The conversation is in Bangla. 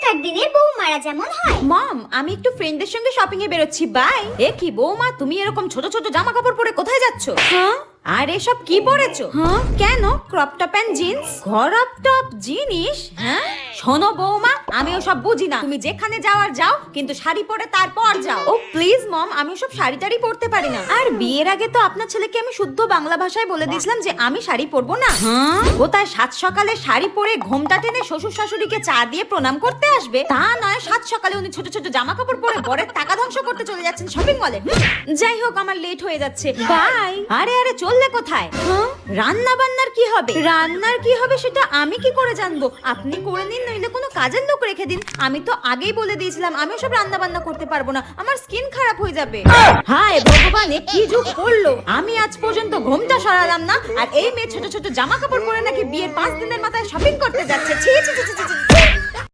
আগেকার দিনের বৌমারা যেমন হয়। মম, আমি একটু ফ্রেন্ডদের সঙ্গে শপিং এ বেরোচ্ছি, বাই। এ কি বৌমা, তুমি এরকম ছোট ছোট জামা কাপড় পরে কোথায় যাচ্ছ? হ্যাঁ, আর এসব কি পরেছো? হ্যাঁ, কেন? Crop top and jeans? Crop top জিনিস? হ্যাঁ, শোনো বৌমা, আমি ওসব বুঝি না। তুমি যেখানে যাওয়ার যাও, কিন্তু শাড়ি পরে তারপর যাও। ও প্লিজ মম, আমি ওসব শাড়ি টাড়ি পরতে পারি না। আর বিয়ের আগে তো আপনার ছেলেকে আমি শুদ্ধ বাংলা ভাষায় বলে দিয়েছিলাম যে আমি শাড়ি পরবো না। হ্যাঁ, কোথায় সাত সকালে শাড়ি পরে ঘোমটা টেনে শ্বশুর শাশুড়িকে চা দিয়ে প্রণাম করতে আসবে, তা নয় সাত সকালে উনি ছোট ছোট জামা কাপড় পরে বরের টাকা ধ্বংস করতে চলে যাচ্ছেন শপিং মলে। যাই হোক, আমার লেট হয়ে যাচ্ছে, বাই। আরে আরে, চললে কোথায়? রান্না বান্নার কি হবে? রান্নার কি হবে সেটা আমি কি করে জানবো? আপনি করে নিন, নইলে কোনো কাজের লোক রেখে দিন। আমি তো আগেই বলে দিয়েছিলাম আমি সব রান্না বান্না করতে পারবো না, আমার স্কিন খারাপ হয়ে যাবে। হায় ভগবান, এ কি যুগ পড়লো! আমি আজ পর্যন্ত ঘোমটা সরালাম না, আর এই মেয়ে ছোট ছোট জামা কাপড় পরে নাকি বিয়ের 5 দিনের মাথায় শপিং করতে যাচ্ছে। ছি ছি ছি ছি ছি।